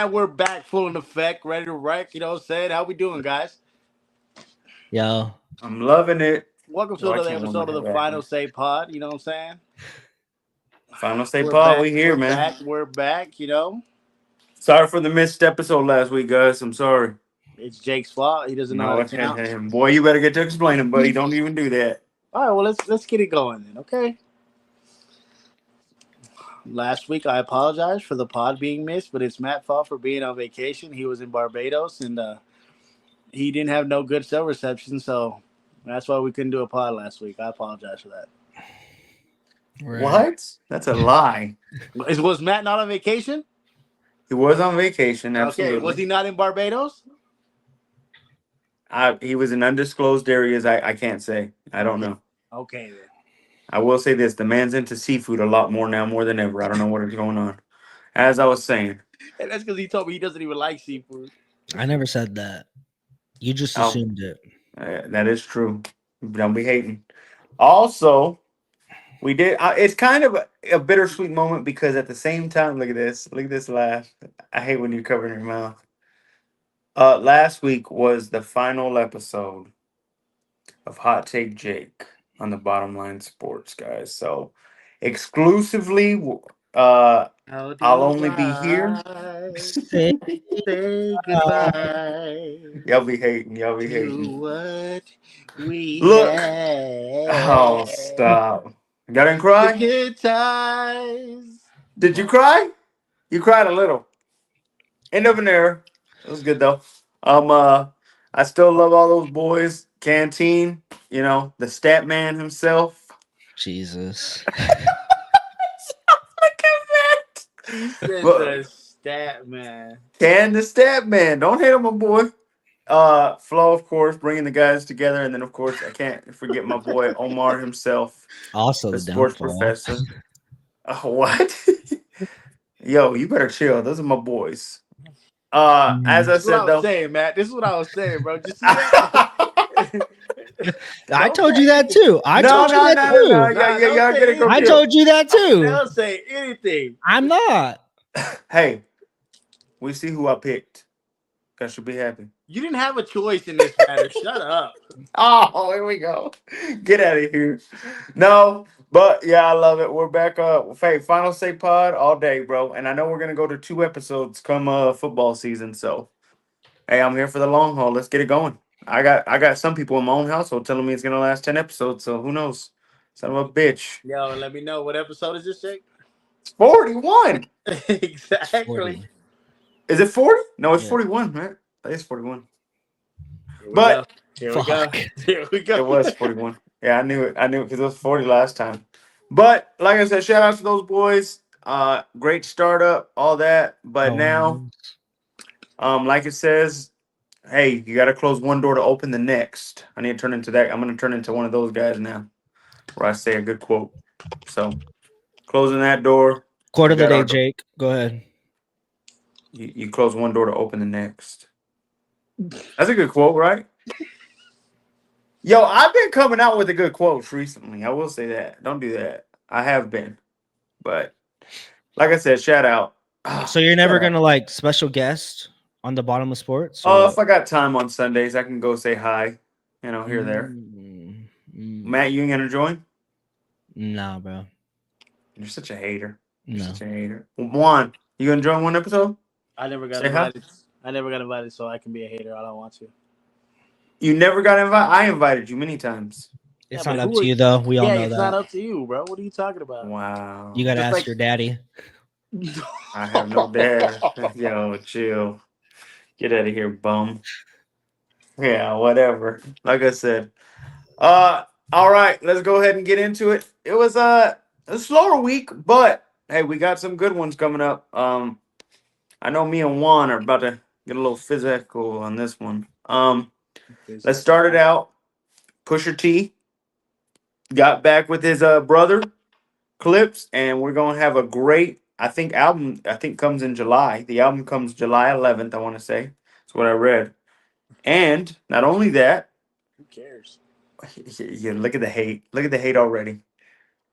And we're back full in effect, ready to wreck. You know what I'm saying? How we doing, guys? Yo, I'm loving it. Welcome to Yo, I another can't warm my episode of head the back. Final Say Pod. You know what I'm saying? Final Say We're Pod, back. we here, We're man. back. We're back. You know, Sorry for the missed episode last week, guys. I'm sorry. it's Jake's fault. He doesn't know how No, to it's count. him. Boy, you better get to explaining, buddy. Don't even do that. All right. Well, let's get it going then. Okay. Last week, I apologize for the pod being missed, but it's Matt's fault for being on vacation. He was in Barbados and he didn't have no good cell reception, so that's why we couldn't do a pod last week. I apologize for that. right. What? That's a lie. Was Matt not on vacation? He was on vacation, Okay. absolutely. Was he not in Barbados? He was in undisclosed areas. I can't say. I don't know. Okay then. I will say this: the man's into seafood a lot more now, more than ever. I don't know what is going on. As I was saying, And that's because he told me he doesn't even like seafood. I never said that. You just Oh. assumed it. That is true. Don't be hating. Also, we did. It's kind of a bittersweet moment because at the same time, look at this. Look at this laugh. I hate when you're covering your mouth. Last week was the final episode of Hot Take Jake on the Bottom Line Sports, guys. So exclusively, How I'll do only be here. I Say, say goodbye Y'all be hating. Y'all be to hating. what we Look. Oh, had? stop. Y'all didn't The cry? good times. Did you cry? You cried a little. End of an era. It was good though. I still love all those boys. Canteen, the stat man himself. Jesus. Look at that. He said But the stat man. the stat man. Don't hate on my boy. Flo, of course, bringing the guys together, and then of course I can't forget my boy Omar himself, Also the the sports downfall. professor. What? Yo, you better chill. Those are my boys. As I This is what I said was though. saying, Matt. This is what I was saying, bro. Just see that? I Don't told say you that anything. too. I No, told you no, that no, no, no. too. Yeah, Don't y'all say gotta go I anything. chill. told you that too. Don't say anything. I'm not. Hey, we see who I picked. I should be happy. You didn't have a choice in this matter. Shut up. Oh, here we go. Get out of here. No, but yeah, I love it. We're back up. Hey, Final Say Pod all day, bro. And I know we're gonna go to 2 episodes come football season. So hey, I'm here for the long haul. Let's get it going. I got some people in my own household telling me it's gonna last 10 episodes, so who knows? Son of a bitch. Yo, let me know what episode is this, Jake? It's 41. Exactly. 40. Is it 40? No, it's Yeah. 41, right? It's 41. Here we go. But Here we go. Fuck. Here we go. it was 41. Yeah, I knew it. I knew it because it was 40 last time. But like I said, shout out to those boys. Great startup, all that. But now, like it says, hey, you got to close one door to open the next. I need to turn into that. I'm going to turn into one of those guys now, where I say a good quote. So closing that door. Quote of the got day, our- Jake. Go ahead. You close one door to open the next. That's a good quote, right? Yo, I've been coming out with the good quotes recently. I will say that. Don't do that. I have been. But like I said, shout out. So you're never Shout out. gonna like special guest on the bottom of sports? Or If I got time on Sundays, I can go say hi. Here or there. Matt, you ain't gonna join? Nah, bro. You're such a hater. You're No. such a hater. Juan, you gonna join one episode? I never got Say hi. invited. I never got invited, so I can be a hater. I don't want to. You never got invited? I invited you many times. It's Yeah, not but up who to are- you though. We all Yeah, know it's that. not up to you, bro. What are you talking about? Wow. You gotta Just ask like- your daddy. I have no dad. Yo, chill. Get out of here, bum. Yeah, whatever. Like I said. All right, let's go ahead and get into it. It was a slower week, but hey, we got some good ones coming up. I know me and Juan are about to get a little physical on this one. Let's start it out. Pusha T got back with his brother Clips, and we're gonna have a great album. I think comes in July. The album comes July 11th. I want to say that's what I read. And not only that, Who cares? yeah, look at the hate. Look at the hate already.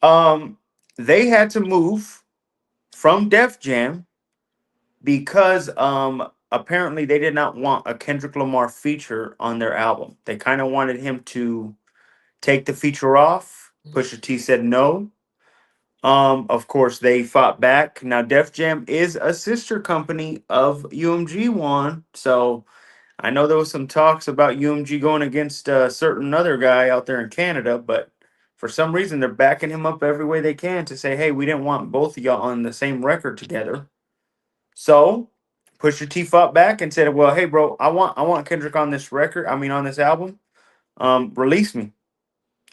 They had to move from Def Jam because apparently they did not want a Kendrick Lamar feature on their album. They kind of wanted him to take the feature off. Pusha T said no. Of course, they fought back. Now, Def Jam is a sister company of UMG One, so I know there was some talks about UMG going against a certain other guy out there in Canada, but for some reason they're backing him up every way they can to say, "Hey, we didn't want both of y'all on the same record together." So, Pusha T fought back and said, "Well, hey, bro, I want Kendrick on this record. I mean, on this album. Release me."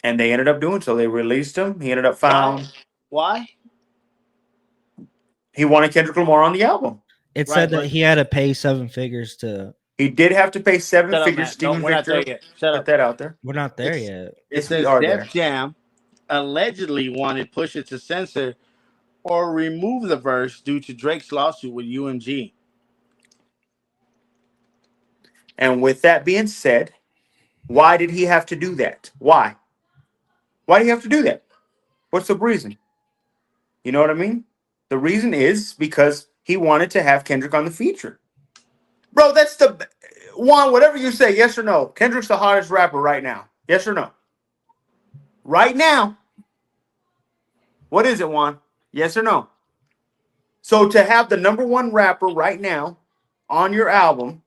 And they ended up doing so. They released him. He ended up found. Why? He wanted Kendrick Lamar on the album. It Right, said that but he had to pay 7 figures to. He did have to pay seven shut up, figures. Matt. No, Stephen we're not there Victor, yet. Shut put up. that out there. We're not there It's- yet. It Yes, we says are Def there. Jam allegedly wanted Pusha to censor or remove the verse due to Drake's lawsuit with UMG. And with that being said, why did he have to do that? Why? Why do you have to do that? What's the reason? You know what I mean? The reason is because he wanted to have Kendrick on the feature. Bro, that's the Juan, whatever you say, yes or no. Kendrick's the hottest rapper right now. Yes or no? Right now. What is it, Juan? Yes or no? So to have the number one rapper right now on your album,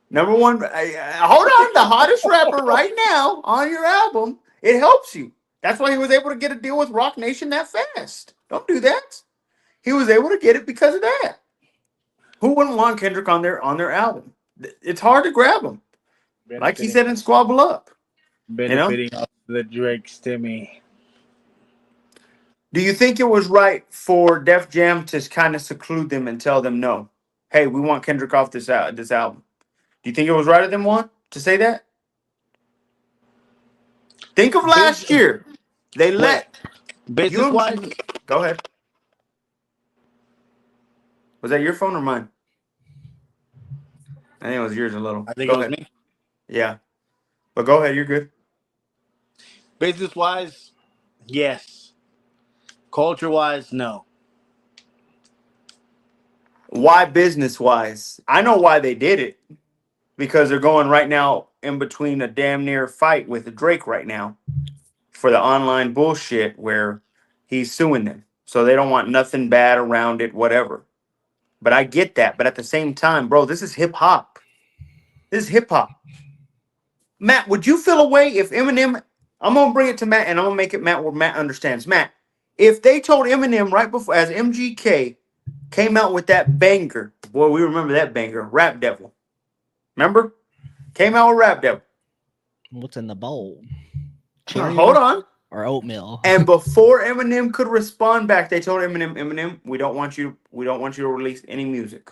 number one, hold on, the hottest rapper right now on your album, it helps you. That's why he was able to get a deal with Rock Nation that fast. Don't do that. He was able to get it because of that. Who wouldn't want Kendrick on their album? It's hard to grab him. Like he said in Squabble Up. Benefiting off the Drake stimmy. Do you think it was right for Def Jam to kind of seclude them and tell them no? Hey, we want Kendrick off this album. Do you think it was right of them to say that? Think of last year. They let business wise. Go ahead. Was that your phone or mine? I think it was yours a little. I think Go it was ahead. me. Yeah. But go ahead, you're good. Business wise, yes. Culture wise, no. Why business wise? I know why they did it. Because they're going right now in between a damn near fight with Drake right now for the online bullshit where he's suing them. So they don't want nothing bad around it, whatever. But I get that. But at the same time, bro, this is hip hop. This is hip hop. Matt, would you feel a way if Eminem? I'm gonna bring it to Matt, and I'm gonna make it Matt where Matt understands. Matt, if they told Eminem right before, as MGK came out with that banger, boy, we remember that banger, Rap Devil. Remember? Came out with Rap Devil. What's in the bowl? Hold on. Or oatmeal. And before Eminem could respond back, they told Eminem, we don't want you to release any music.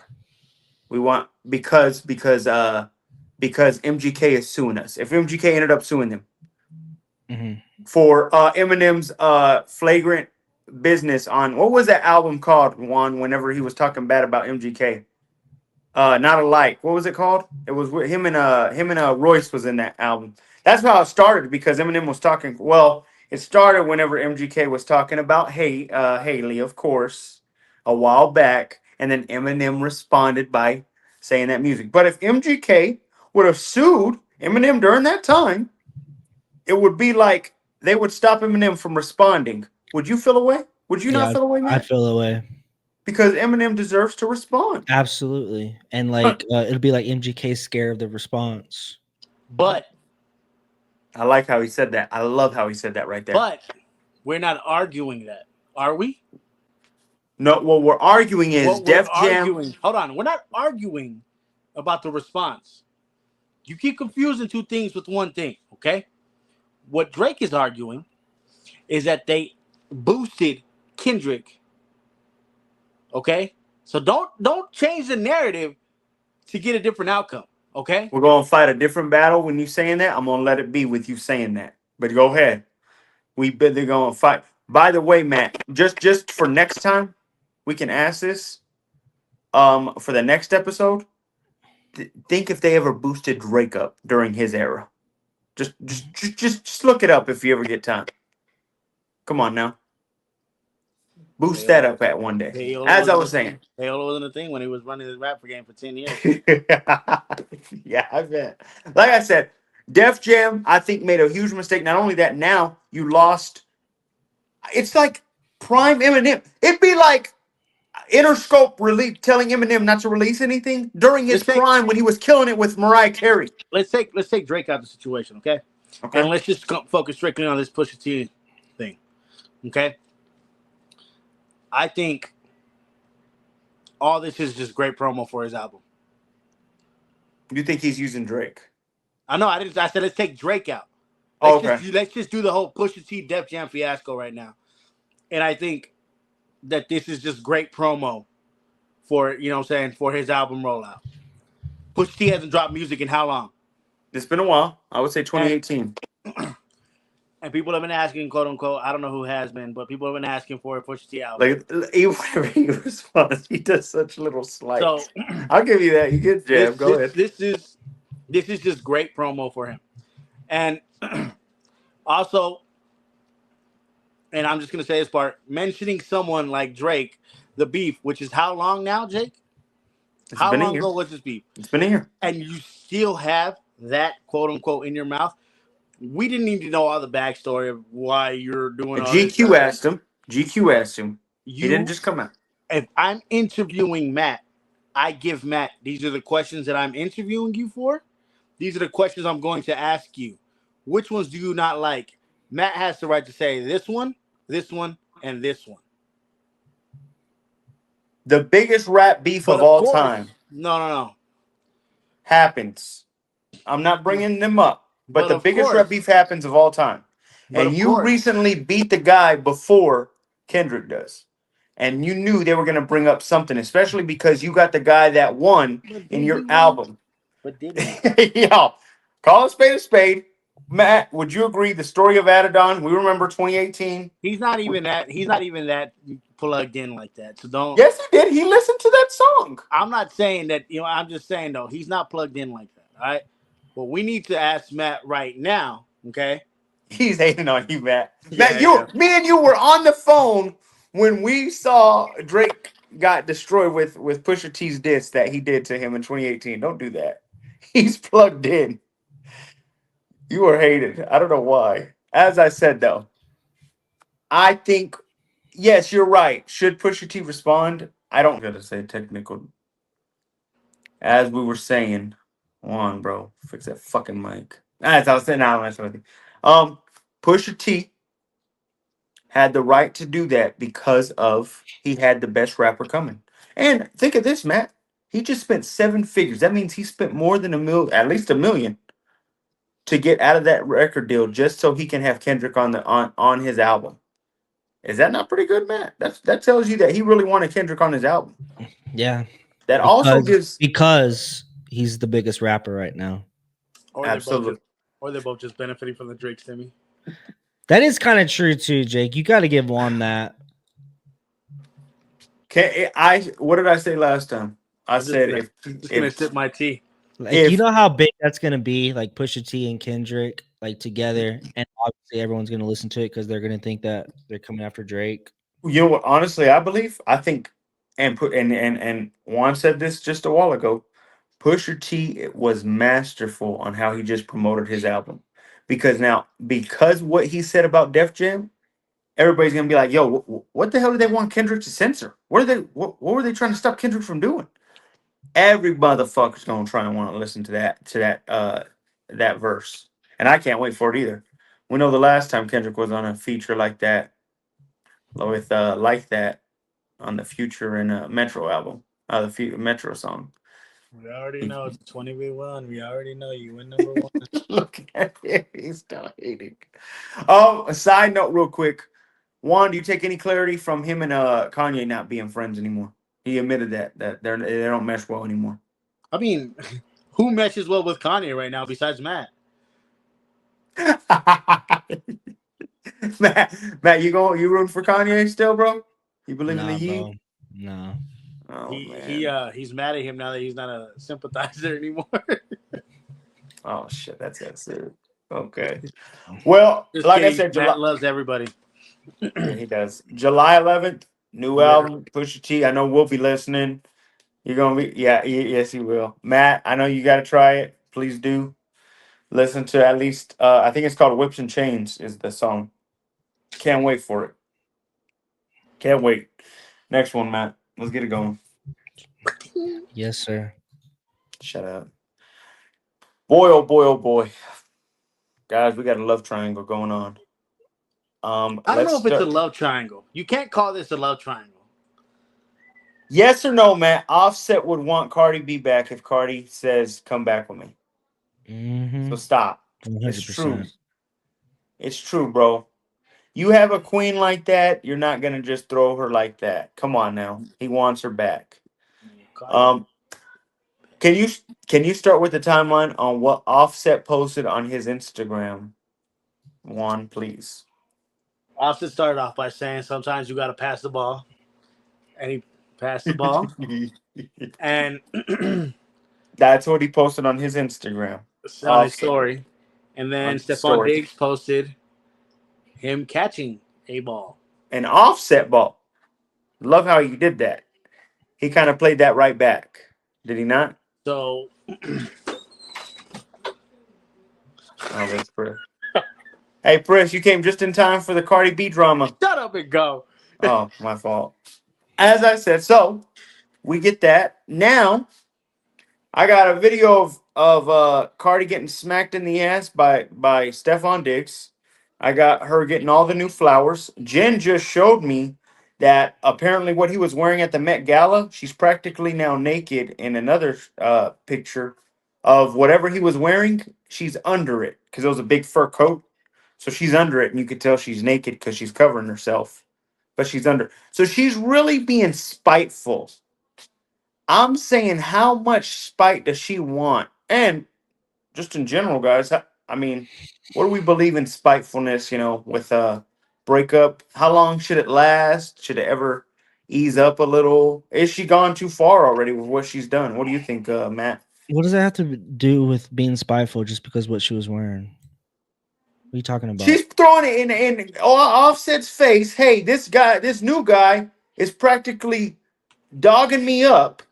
We want because MGK is suing us. If MGK ended up suing them for Eminem's flagrant business on what was that album called, Juan, whenever he was talking bad about MGK? Not Alike. What was it called? It was with him and Royce was in that album. That's how it started because Eminem was talking. Well, it started whenever MGK was talking about Haley, of course, a while back, and then Eminem responded by saying that music. But if MGK would have sued Eminem during that time, it would be like they would stop Eminem from responding. Would you feel away? Would you not feel away, man? I feel away. Because Eminem deserves to respond. Absolutely. And like it'll be like MGK's scared of the response. But I like how he said that. I love how he said that right there. But we're not arguing that, are we? No, what we're arguing is Def Jam. Hold on. We're not arguing about the response. You keep confusing two things with one thing, okay? What Drake is arguing is that they boosted Kendrick. Okay? So don't change the narrative to get a different outcome, okay? We're going to fight a different battle when you saying that. I'm going to let it be with you saying that. But go ahead. They're going to fight. By the way, Matt, just for next time, we can ask this. For the next episode, think if they ever boosted Drake up during his era. Just look it up if you ever get time. Come on now. Boost that up at one day. Payola As I wasn't was saying. Payola wasn't a thing when he was running his rap game for 10 years. Yeah, I bet. Like I said, Def Jam, I think, made a huge mistake. Not only that, now you lost. It's like prime Eminem. It'd be like Interscope telling Eminem not to release anything during his prime when he was killing it with Mariah Carey. Let's take Drake out of the situation, okay? Okay. And let's just focus strictly on this Pusha T thing, okay? I think all this is just great promo for his album. You think he's using Drake? I know. I said let's take Drake out. Let's just do the whole Pusha T Def Jam fiasco right now. And I think that this is just great promo for, you know what I'm saying, for his album rollout. Pusha T hasn't dropped music in how long? It's been a while. I would say 2018. And people have been asking, quote unquote, I don't know who has been, but people have been asking for a Pusha T album. Like, whenever he responds, he does such little slights. So I'll give you that. You get jab. Go ahead. This is just great promo for him. And also, and I'm just going to say this part, mentioning someone like Drake, the beef, which is how long now, Jake? How long ago was this beef? It's been a year. And you still have that, quote unquote, in your mouth. We didn't need to know all the backstory of why you're doing all this. GQ asked him. GQ asked him. He didn't just come out. If I'm interviewing Matt, I give Matt, these are the questions that I'm interviewing you for. These are the questions I'm going to ask you. Which ones do you not like? Matt has the right to say this one, and this one. The biggest rap beef of all time. No. Happens. I'm not bringing them up. But the biggest rap beef happens of all time. And you recently beat the guy before Kendrick does. And you knew they were going to bring up something, especially because you got the guy that won in your album. But did he? Yo, call a spade a spade. Matt, would you agree? The story of Adidon, we remember 2018. He's not even that plugged in like that. So don't. Yes, he did. He listened to that song. I'm not saying that, I'm just saying though, he's not plugged in like that. All right. But we need to ask Matt right now, okay? He's hating on you, Matt. Matt, me and you were on the phone when we saw Drake got destroyed with Pusha T's diss that he did to him in 2018. Don't do that. He's plugged in. You are hated. I don't know why. As I said, though, I think, yes, you're right. Should Pusha T respond? I don't gotta say technical. As we were saying, Juan, bro, fix that fucking mic. As I was saying, now I'm messing with you. Pusha T had the right to do that because of he had the best rapper coming. And think of this, Matt. He just spent 7 figures. That means he spent more than at least $1 million, to get out of that record deal just so he can have Kendrick on his album. Is that not pretty good, Matt? That tells you that he really wanted Kendrick on his album. Yeah. That also gives because he's the biggest rapper right now. Absolutely. Or they're both just benefiting from the Drake stimmy. That is kind of true too, Jake. You got to give Juan that. What did I say last time? I said I'm just gonna sip my tea. Like, you know how big that's gonna be, like Pusha T and Kendrick like together, and obviously everyone's gonna listen to it because they're gonna think that they're coming after Drake. You know what? Honestly, I think, and Juan said this just a while ago. Pusha T was masterful on how he just promoted his album, because what he said about Def Jam, everybody's gonna be like, "Yo, what the hell did they want Kendrick to censor? What were they trying to stop Kendrick from doing?" Every motherfucker's gonna try and want to listen to that verse, and I can't wait for it either. We know the last time Kendrick was on a feature like that, with like that, on the Future and Metro album, the Metro song. We already know it's 20v1. We already know you win number 1. Look at him, he's still hating. A side note, real quick, Juan, do you take any clarity from him and Kanye not being friends anymore? He admitted that they don't mesh well anymore. I mean, who meshes well with Kanye right now besides Matt? Matt, you rooting for Kanye still, bro? You believe in the Yeet? Bro. No. Oh, he's mad at him now that he's not a sympathizer anymore. Oh shit, that's it. Okay. Well, Just like kidding. I said, Matt loves everybody. Yeah, he does. July 11th, New album, Pusha T. I know we'll be listening. You're gonna be, yes, you will. Matt, I know you got to try it. Please do listen to at least. I think it's called "Whips and Chains" is the song. Can't wait for it. Can't wait. Next one, Matt. Let's get it going. Yes, sir. Shut up. Boy, oh boy, oh boy. Guys, we got a love triangle going on. I don't Let's know if it's a start. love triangle. You can't call this a love triangle. Yes or no, Matt? Offset would want Cardi B back if Cardi says, "Come back with me." Mm-hmm. So stop. It's true. 100%. It's true, bro. You have a queen like that, you're not gonna just throw her like that. Come on now. He wants her back. Um, can you start with the timeline on what Offset posted on his Instagram? Juan, please. Austin started off by saying sometimes you got to pass the ball, and he passed the ball, and That's what he posted on his Instagram. on his Offset story, and on then his Stephon story. Diggs posted him catching a ball. An offset ball. Love how he did that. He kind of played that right back. Did he not? So Oh, that's Chris. Hey, Chris, you came just in time for the Cardi B drama. shut up and go. Oh, my fault. As I said, so we get that. Now, I got a video of Cardi getting smacked in the ass by Stephon Diggs. I got her getting all the new flowers. Jen just showed me that apparently what he was wearing at the Met Gala, she's practically now naked in another picture of whatever he was wearing. She's under it because it was a big fur coat. So she's under it, and you could tell she's naked because she's covering herself, but she's under. So she's really being spiteful. I'm saying, how much spite does she want? And just in general, guys, I mean, what do we believe in spitefulness, with a breakup? How long should it last? Should it ever ease up a little? Is she gone too far already with what she's done? What do you think, Matt? What does that have to do with being spiteful just because what she was wearing? What are you talking about? She's throwing it in Offset's face. Hey, this new guy is practically dogging me up,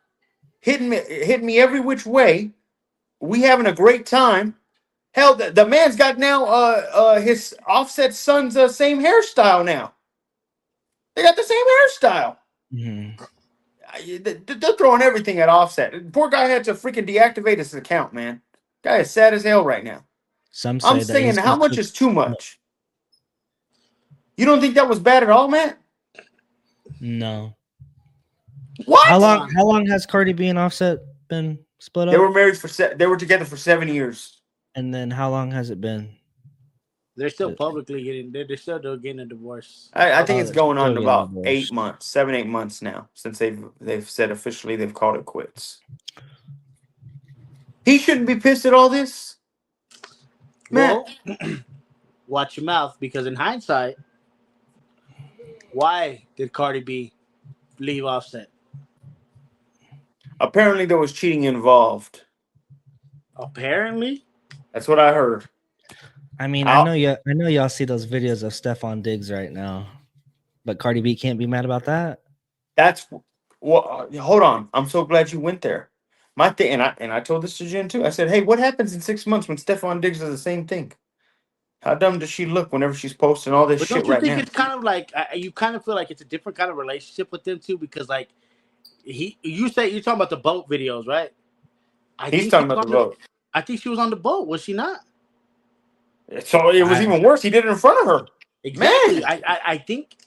hitting me every which way. We having a great time. Hell, the man's got now his Offset son's same hairstyle now. They got the same hairstyle. Mm-hmm. They're throwing everything at Offset. Poor guy had to freaking deactivate his account, man. Guy is sad as hell right now. Some say I'm that saying, he's how much is too much? You don't think that was bad at all, man? No. What? How long has Cardi B and Offset been split up? They were married they were together for 7 years. And then how long has it been? They're still publicly getting. They're still getting a divorce. I think it's going on still about getting 8 divorced. months, 7-8 months now since they've said officially they've called it quits. He shouldn't be pissed at all this. Well, watch your mouth, because in hindsight, why did Cardi B leave Offset? Apparently there was cheating involved. Apparently, That's what I heard. I mean, I know y'all see those videos of Stephon Diggs right now, but Cardi B can't be mad about that. That's what. Hold on, I'm so glad you went there. My thing, and I told this to Jen too. I said, hey, what happens in 6 months when Stephon Diggs does the same thing? How dumb does she look whenever she's posting all this but shit don't you right think now? it's kind of like you kind of feel like it's a different kind of relationship with them too? Because like you're talking about the boat videos, right? He's talking about the vote. I think she was on the boat, was she not? So it was even worse. He did it in front of her. Exactly. Man.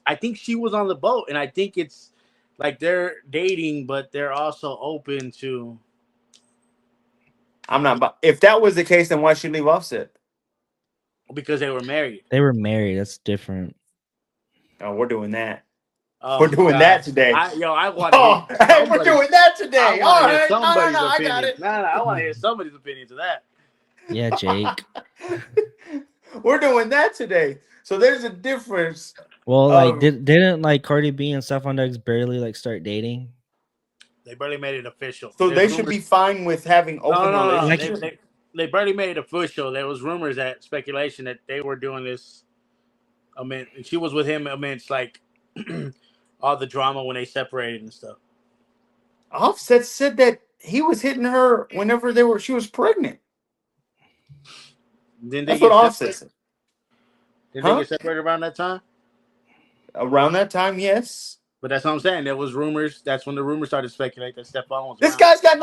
I think she was on the boat, and I think it's like they're dating, but they're also open to. I'm not. If that was the case, then why should she leave Offset? Because they were married. They were married. That's different. Oh, we're doing that. Oh, we're doing that today. I want to. Hey, we're doing that today. All right. No, I got it. No, I want to hear somebody's opinion to that. Yeah, Jake. We're doing that today. So there's a difference. Well, like, didn't like Cardi B and Stephon Diggs barely like start dating? They barely made it official. So they should be fine with having open relationships. They barely made it official. There was rumors, speculation that they were doing this. I mean, she was with him. I mean, it's like all the drama when they separated and stuff. Offset said that he was hitting her whenever she was pregnant. Didn't they That's what get Offset separated? said. Didn't they Huh? get separated around that time? Around that time, yes. But that's what I'm saying. There was rumors. That's when the rumors started to speculate that Stephon was This around. guy's got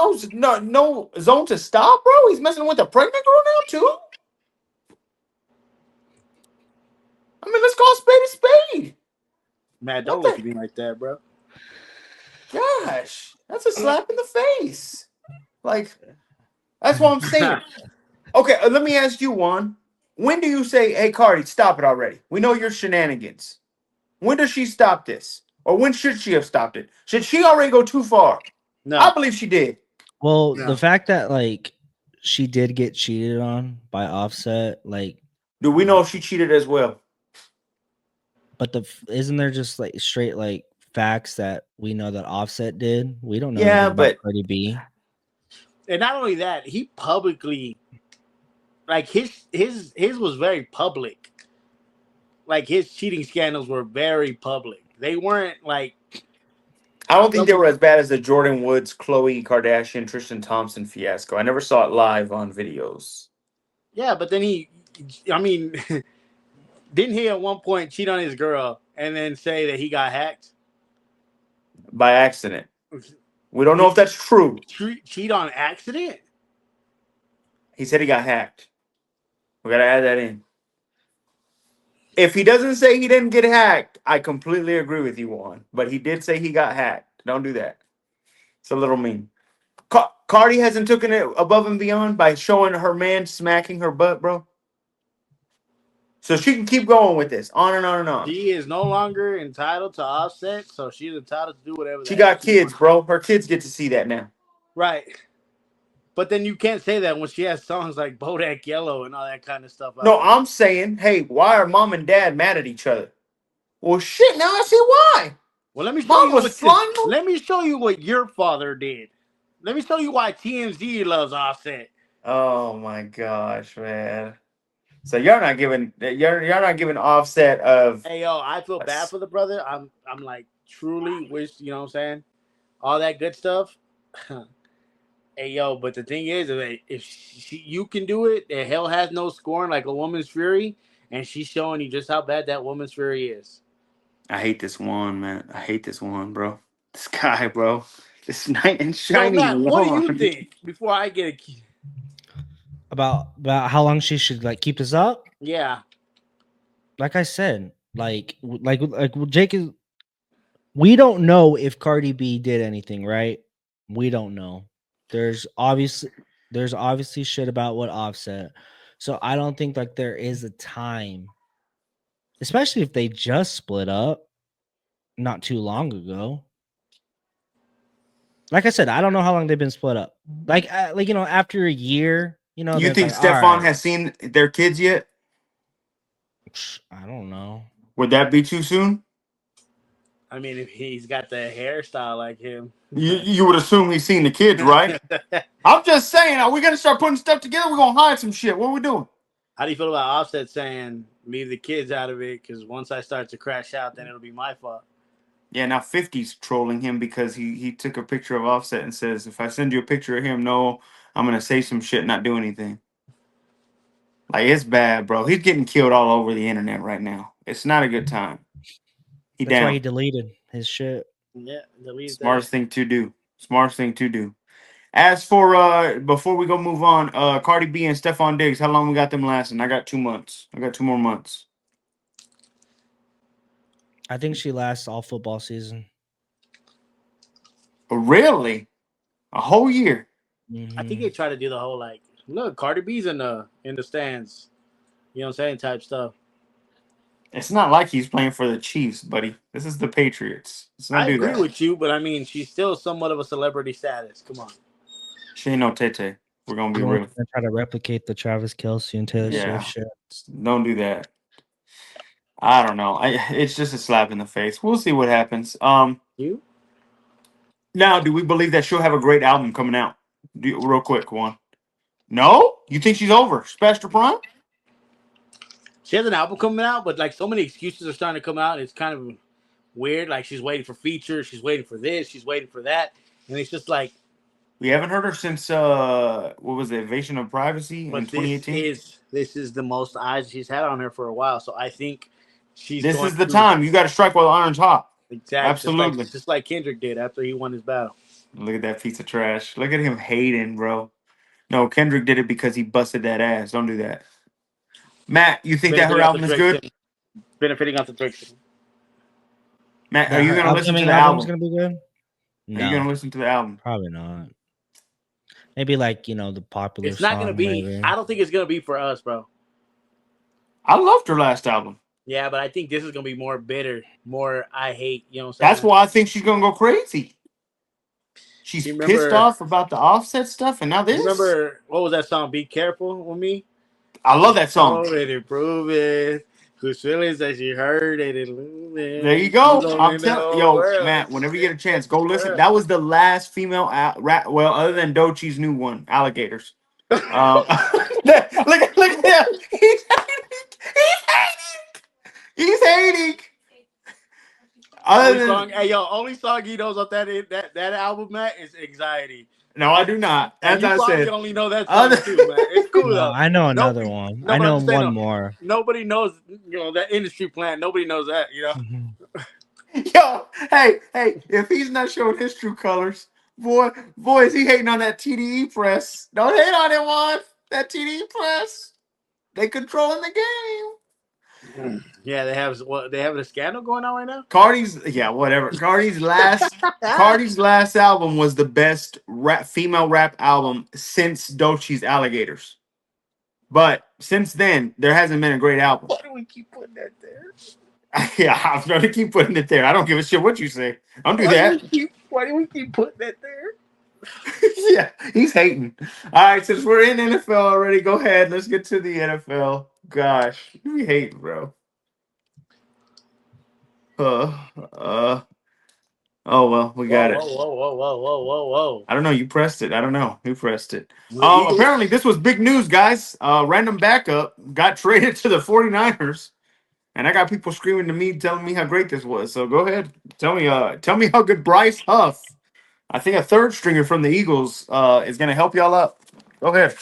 no zone to stop, bro. He's messing with a pregnant girl now too. I mean, let's call a spade a spade. Matt, What don't the- look at me like that, bro. Gosh, that's a slap in the face. Like, that's what I'm saying. Okay, let me ask you one. When do you say, "Hey, Cardi, stop it already"? We know your shenanigans. When does she stop this? Or when should she have stopped it? Should she already go too far? No. I believe she did. Well, No. the fact that like she did get cheated on by Offset, like, Do we know if she cheated as well? but isn't there just like straight like facts that we know that Offset did? We don't know Yeah, anything about but Cardi B. And not only that, he publicly, like his was very public. Like his cheating scandals were very public. They weren't like, I don't think they were as bad as the Jordan Woods, Khloe Kardashian, Tristan Thompson fiasco. I never saw it live on videos. yeah. But then I mean, didn't he at one point cheat on his girl and then say that he got hacked? By accident. We don't know if that's true. Cheat on accident? He said he got hacked. We got to add that in. If he doesn't say he didn't get hacked, I completely agree with you, Juan. But he did say he got hacked. Don't do that. It's a little mean. Cardi hasn't taken it above and beyond by showing her man smacking her butt, bro. So she can keep going with this, on and on and on. She is no longer entitled to Offset, so she's entitled to do whatever. She got kids, bro. Her kids get to see that now. Right. But then you can't say that when she has songs like Bodak Yellow and all that kind of stuff. No, I'm saying, hey, why are mom and dad mad at each other? Well, shit, now I see why. Well, let me show Mom you was flying. let me show you what your father did. Let me show you why TMZ loves Offset. Oh my gosh, man. So you're not giving Offset of. Hey yo, I feel bad for the brother. I'm like truly wish, you know what I'm saying? All that good stuff. Hey yo, but the thing is, if you can do it, and hell has no scorn like a woman's fury, and she's showing you just how bad that woman's fury is. I hate this one, man. I hate this one, bro. This guy, bro. This knight in shining. So Matt, what do you think before I get a key? About how long she should like keep this up? Yeah. Like I said, like Jake is. We don't know if Cardi B did anything, right? We don't know. There's obviously shit about what Offset. So I don't think like there is a time, especially if they just split up not too long ago. Like I said, I don't know how long they've been split up. Like you know, after a year, you know. You think like, Stephon has seen their kids yet? I don't know. Would that be too soon? I mean, if he's got the hairstyle like him, you would assume he's seen the kids, right? I'm just saying, are we gonna start putting stuff together? We're gonna hide some shit. What are we doing? How do you feel about Offset saying leave the kids out of it? Because once I start to crash out, then it'll be my fault. Yeah, now 50's trolling him because he took a picture of Offset and says, if I send you a picture of him, no, I'm gonna say some shit and not do anything. Like, it's bad, bro. He's getting killed all over the internet right now. It's not a good time. That's why he deleted his shit. Yeah, delete Smartest thing to do. Smartest thing to do. As for before we go move on, Cardi B and Stephon Diggs, how long we got them lasting? I got 2 months. I got 2 more months. I think she lasts all football season. Really? A whole year? Mm-hmm. I think they try to do the whole like, look, Cardi B's in the stands. You know what I'm saying? Type stuff. It's not like he's playing for the Chiefs, buddy. This is the Patriots. I agree with you, but I mean, she's still somewhat of a celebrity status. Come on. She ain't no Tete. We're gonna be real. Try to replicate the Travis Kelce and Taylor Swift shit. Don't do that. I don't know. It's just a slap in the face. We'll see what happens. You? Now, do we believe that she'll have a great album coming out? Real quick, one. No? You think she's over? Special Prime? She has an album coming out, but like so many excuses are starting to come out. It's kind of weird. Like she's waiting for features, she's waiting for this, she's waiting for that, and it's just like. We haven't heard her since what was it, Invasion of Privacy in But 2018. this is the most eyes she's had on her for a while. So I think she's This going is the to time you got to strike while the iron's hot. exactly Absolutely. just like Kendrick did after he won his battle. Look at that piece of trash. Look at him hating, bro. No, Kendrick did it because he busted that ass. Don't do that. Matt, you think that her album is good? Benefiting off the Drake. Matt, are you going to listen to the album's album? gonna be good? No. Are you going to listen to the album? Probably not. Maybe like the popular. It's not going to be. Maybe. I don't think it's going to be for us, bro. I loved her last album. Yeah, but I think this is going to be more bitter, more I hate. You know what I'm saying? That's why I think she's going to go crazy. She's pissed off about the Offset stuff, and now this. Remember what was that song? Be Careful with Me. I love that song. Prove it. Whose feelings that you heard it. There you go. I'm telling yo, Matt. Whenever you get a chance, go listen. That was the last female rap. Well, other than Doechie's new one, Alligators. Look at him. He's hating. Only song he knows off that album, Matt, is Anxiety. No, I do not. As I said, only know that song too, man. It's cool though. I know another one. I know one more. Nobody knows, that industry plan. Nobody knows that, Yo, hey, if he's not showing his true colors, boy, is he hating on that TDE press? Don't hate on it, one. That TDE press, they controlling the game. Yeah, they have a scandal going on right now. Cardi's last album was the best female rap album since Doechie's Alligators. But since then, there hasn't been a great album. Why do we keep putting that there? Yeah, I'm going to keep putting it there. I don't give a shit what you say. Don't do that. Why do we keep putting that there? Yeah, he's hating. All right, since we're in NFL already, go ahead. Let's get to the NFL. Gosh, we hate, bro. Oh well, we got it. Whoa. I don't know. You pressed it. I don't know who pressed it. Apparently, this was big news, guys. Random backup got traded to the 49ers, and I got people screaming to me, telling me how great this was. So go ahead, tell me how good Bryce Huff, I think a third stringer from the Eagles, is going to help y'all out. Go ahead.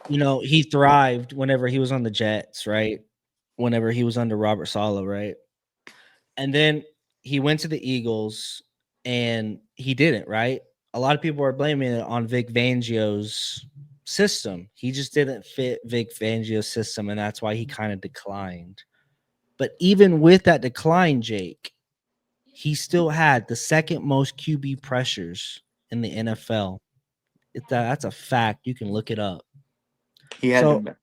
He thrived whenever he was on the Jets, right? Whenever he was under Robert Saleh, right? And then he went to the Eagles and he didn't, right? A lot of people are blaming it on Vic Fangio's system. He just didn't fit Vic Fangio's system, and that's why he kind of declined. But even with that decline, Jake, he still had the second most QB pressures in the NFL. That's a fact. You can look it up. He had them back.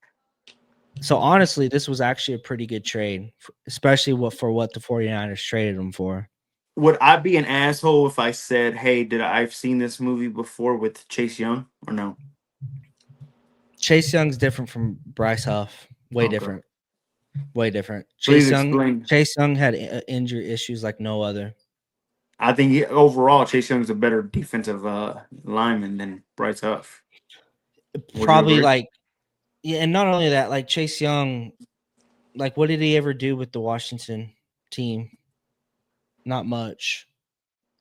So honestly, this was actually a pretty good trade, especially for what the 49ers traded him for. Would I be an asshole if I said, hey, I've seen this movie before with Chase Young, or no? Chase Young's different from Bryce Huff. Way different. Please explain. Chase Young had injury issues like no other. I think overall, Chase Young's a better defensive lineman than Bryce Huff. Probably yeah, and not only that, like Chase Young, like what did he ever do with the Washington team? Not much.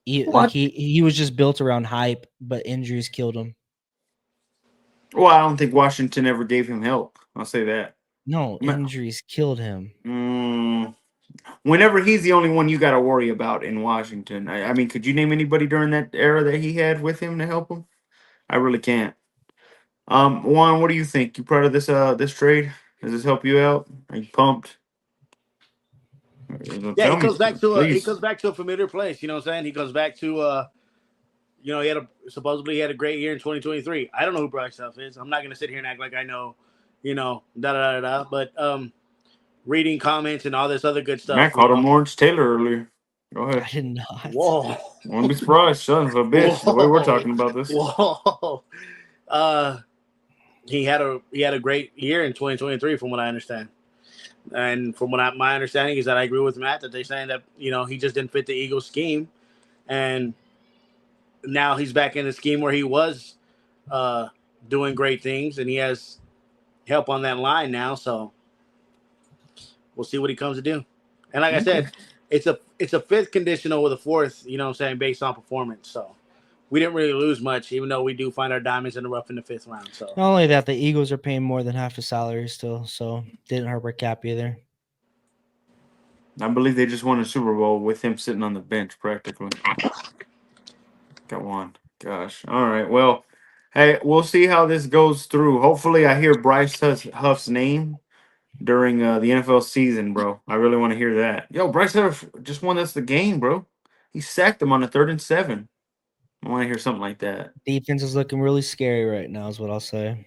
He was just built around hype, but injuries killed him. Well, I don't think Washington ever gave him help. I'll say that. No, injuries killed him. Whenever he's the only one you got to worry about in Washington. I mean, could you name anybody during that era that he had with him to help him? I really can't. Juan, what do you think? You proud of this trade? Does this help you out? Are you pumped? Yeah, he goes back to a familiar place. You know what I'm saying? He goes back to supposedly he had a great year in 2023. I don't know who Bryce Huff is. I'm not gonna sit here and act like I know, But reading comments and all this other good stuff. Matt called him Lawrence Taylor earlier. Go ahead. I did not. Whoa. Won't be surprised, son of a bitch. Whoa. The way we're talking about this. Whoa. He had a great year in 2023, from what I understand. And from what my understanding is that I agree with Matt that they're saying that he just didn't fit the Eagles scheme, and now he's back in the scheme where he was doing great things, and he has help on that line now. So we'll see what he comes to do. And like I said, it's a fifth conditional with a fourth. You know what I'm saying, based on performance. So we didn't really lose much, even though we do find our diamonds in the rough in the fifth round. So Not only that, the Eagles are paying more than half his salary still, so didn't hurt our cap either. I believe they just won a Super Bowl with him sitting on the bench practically. Got one. Gosh. All right. Well, hey, we'll see how this goes through. Hopefully, I hear Bryce Huff's name during the NFL season, bro. I really want to hear that. Yo, Bryce Huff just won us the game, bro. He sacked him on a 3rd and 7. I want to hear something like that. Defense is looking really scary right now, is what I'll say.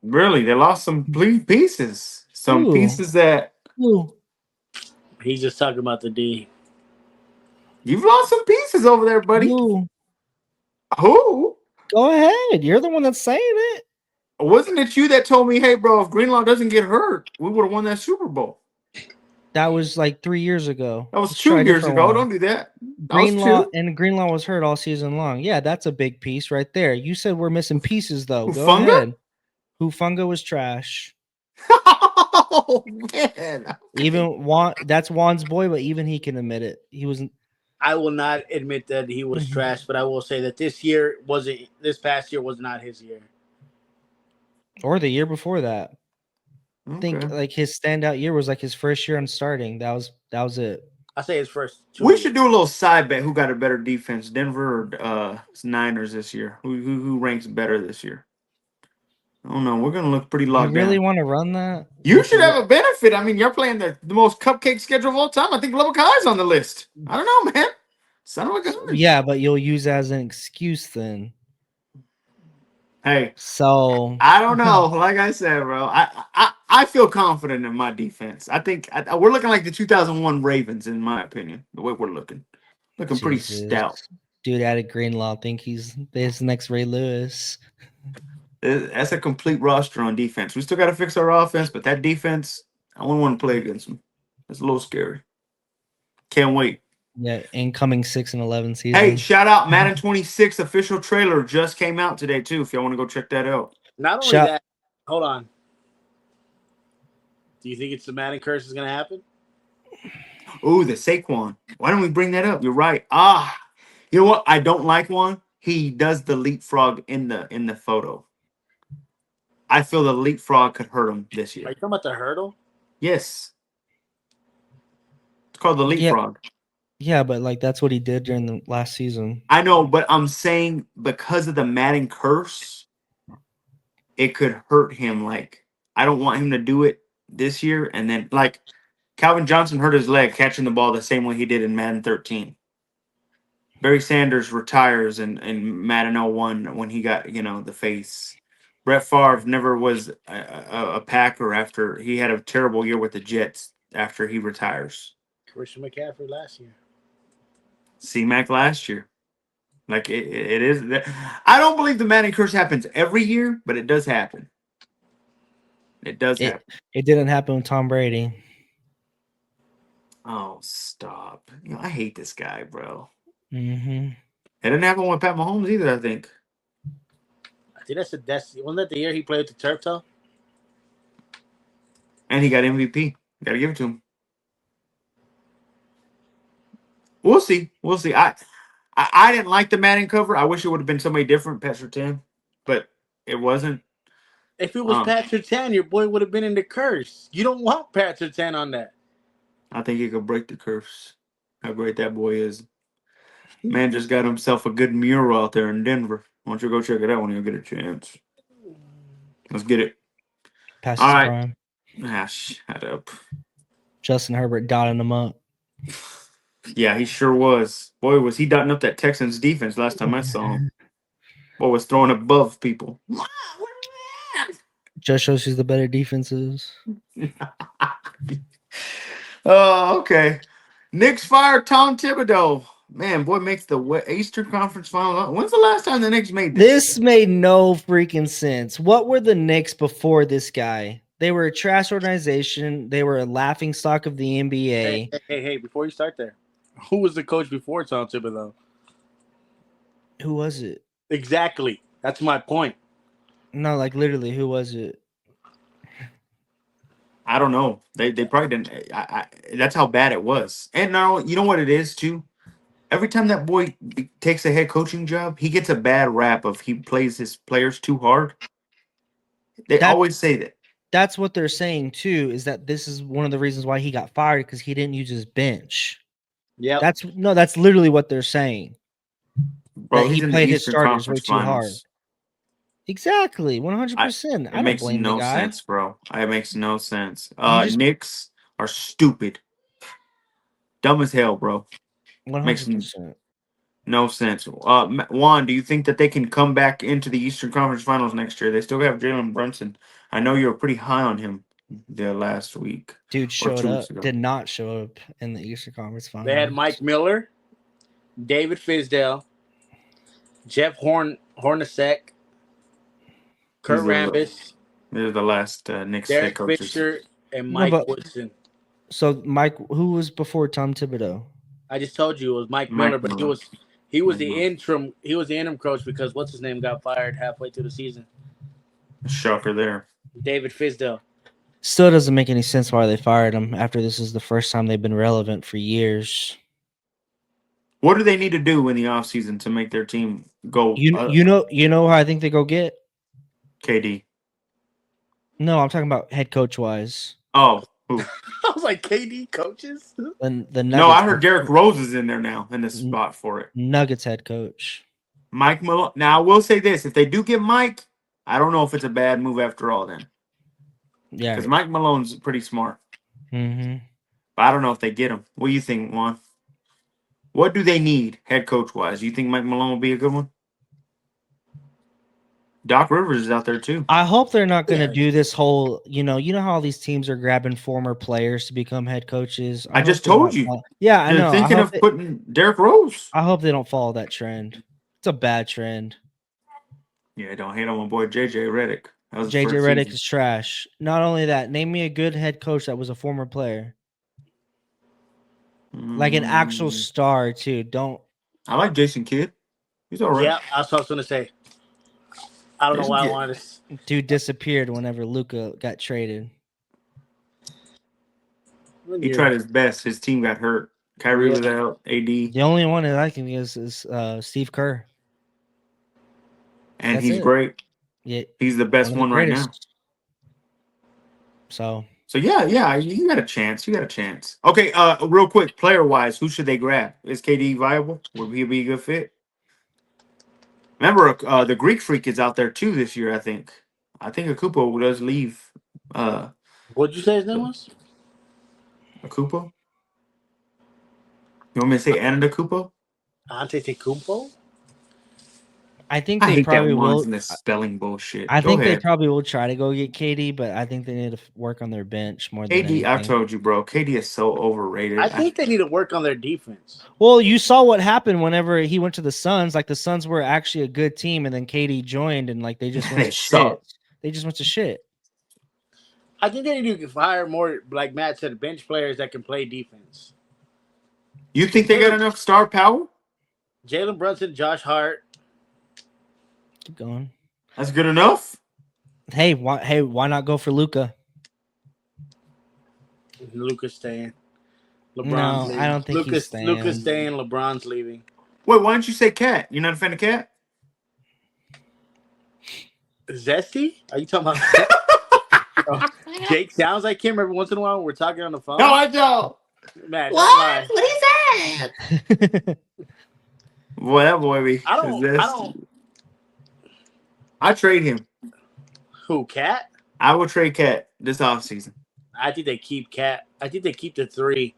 Really, they lost some pieces. Some Ooh. pieces that Ooh. he's just talking about the D. you've lost some pieces over there, buddy. Ooh. Who? Go ahead. You're the one that's saying it. Wasn't it you that told me, hey, bro, if Greenlaw doesn't get hurt, we would have won that Super Bowl? That was like 3 years ago. That was Let's try 2 a years different ago. one. Don't do that. Greenlaw was hurt all season long. Yeah, that's a big piece right there. You said we're missing pieces though. Go Hufanga? ahead. Hufanga was trash. Oh man. Even Juan, that's Juan's boy, but even he can admit it. He wasn't. I will not admit that he was trash, but I will say that this past year was not his year. Or the year before that. Okay. I think like his standout year was like his first year on starting. That was it. I say his first. We should do a little side bet. Who got a better defense, Denver or Niners this year? Who ranks better this year? I don't know. We're gonna look pretty You locked really down. want to run that? You should have a benefit. I mean, you're playing the most cupcake schedule of all time. I think Lubakai's on the list. I don't know, man. Son of a gun. Yeah, but you'll use that as an excuse then. Hey, so I don't know. Like I said, bro, I feel confident in my defense. I think we're looking like the 2001 Ravens, in my opinion. The way we're looking pretty stout. Dude added Greenlaw. Think he's this next Ray Lewis. That's a complete roster on defense. We still got to fix our offense, but that defense, I wouldn't want to play against them. It's a little scary. Can't wait. Yeah, incoming 6-11 season. Hey, shout out Madden 26 official trailer just came out today too. If y'all want to go check that out. Not only that, hold on. Do you think it's the Madden curse is going to happen? Ooh, the Saquon. Why don't we bring that up? You're right. You know what? I don't like one. He does the leapfrog in the photo. I feel the leapfrog could hurt him this year. Are you talking about the hurdle? Yes. It's called the leapfrog. Yeah, but like that's what he did during the last season. I know, but I'm saying because of the Madden curse, it could hurt him. Like, I don't want him to do it this year. And then, like, Calvin Johnson hurt his leg catching the ball the same way he did in Madden 13. Barry Sanders retires in Madden 01 when he got, the face. Brett Favre never was a Packer after he had a terrible year with the Jets after he retires. Christian McCaffrey last year. C-Mac last year. Like, it is. I don't believe the Madden curse happens every year, but it does happen. It does happen. It didn't happen with Tom Brady. Oh, stop. I hate this guy, bro. Mm-hmm. It didn't happen with Pat Mahomes either, I think. I think wasn't that the year he played with the Turf Toe? And he got MVP. Gotta give it to him. We'll see. I didn't like the Madden cover. I wish it would have been somebody different, Pat Surtain, but it wasn't. If it was Pat Surtain, your boy would have been in the curse. You don't want Pat Surtain on that. I think he could break the curse. How great that boy is. Man just got himself a good mural out there in Denver. Why don't you go check it out when you get a chance? Let's get it. Past all right. Prime. Shut up. Justin Herbert dotting him up. Yeah, he sure was. Boy, was he dotting up that Texans defense last time I saw him. Boy, was throwing above people. Just shows who's the better defenses. Oh, okay. Knicks fire Tom Thibodeau. Man, boy makes the Eastern Conference Final. When's the last time the Knicks made this? This made no freaking sense. What were the Knicks before this guy? They were a trash organization. They were a laughingstock of the NBA. Hey, before you start there, who was the coach before Tom Thibodeau? Who was it? Exactly. That's my point. No, like literally, who was it? I don't know. They probably didn't. That's how bad it was. And now you know what it is too. Every time that boy takes a head coaching job, he gets a bad rap of he plays his players too hard. They That always say that. that's what they're saying too. Is that this is one of the reasons why he got fired because he didn't use his bench. Yep. That's literally what they're saying. Bro, That he he's in the played his Eastern starters way Conference too hard. Finals. Exactly, 100%. It I don't makes blame the no guy. sense, bro. It makes no sense. You just Knicks are stupid. Dumb as hell, bro. Makes 100%. no sense. Juan, do you think that they can come back into the Eastern Conference Finals next year? They still have Jalen Brunson. I know you were pretty high on him the last week Dude or showed 2 up, weeks ago. did not show up in the Eastern Conference They had Finals. Mike Miller, David Fizdale, Jeff Hornacek, Kurt Rambis, They're the last Knicks head Derek coaches. Fisher, and No, Mike but Woodson. so Mike, who was before Tom Thibodeau? I just told you it was Mike Mike Miller, but Miller. he was Mike the Miller. interim coach because what's his name got fired halfway through the season. Shocker there. David Fizdale. Still doesn't make any sense why they fired him after this is the first time they've been relevant for years. What do they need to do in the offseason to make their team go You know who I think they go get? KD? No, I'm talking about head coach wise. Oh, who? I was like, KD coaches? The Nuggets. No, I heard Derrick Rose is in there now in the spot for it. Nuggets head coach. Mike Malone. Now, I will say this. If they do get Mike, I don't know if it's a bad move after all then. Yeah. Because Mike Malone's pretty smart. Mm-hmm. But I don't know if they get him. What do you think, Juan? What do they need head coach wise? You think Mike Malone will be a good one? Doc Rivers is out there too. I hope they're not going to do this whole, you know how all these teams are grabbing former players to become head coaches. I just hope they're told not you. Yeah, I They're know. thinking of putting Derrick Rose. I hope they don't follow that trend. It's a bad trend. Yeah, don't hate on my boy JJ Redick. JJ Redick is trash. Not only that, name me a good head coach that was a former player. Like an actual star too. Don't. I like Jason Kidd. He's all right. Yeah, that's what I was going to say. I don't know why I wanted to. Dude disappeared whenever Luka got traded. He tried his best. His team got hurt. Kyrie was out. AD. The only one that I can is Steve Kerr. And he's great. Yeah, he's the best one right now. So yeah, you got a chance. You got a chance. Okay, real quick, player wise, who should they grab? Is KD viable? Would he be a good fit? Remember, the Greek Freak is out there too this year. I think Akupo does leave. What'd you say his name was? Akupo. You want me to say Antetokounmpo? Antetokounmpo? I think they probably will. In this spelling bullshit. I think they probably will try to go get KD, but I think they need to work on their bench more than anything. I told you, bro. KD is so overrated. I think they need to work on their defense. Well, you saw what happened whenever he went to the Suns. Like the Suns were actually a good team, and then KD joined, and like they just went to shit. They just went to shit. I think they need to hire more, like Matt said, bench players that can play defense. You think they got enough star power? Jalen Brunson, Josh Hart. Keep going. That's good enough. Hey, why not go for Luka? Luka's staying. LeBron's leaving. I don't think he's staying. Luka's staying. LeBron's leaving. Wait, why didn't you say Cat? You're not a fan of Cat? Zesty? Are you talking about? Jake sounds like him every once in a while when we're talking on the phone. No, I don't. Man, what? What is that? Boy, that boy be. I don't. I trade him. Who, Cat? I will trade Cat this offseason. I think they keep Cat. I think they keep the three.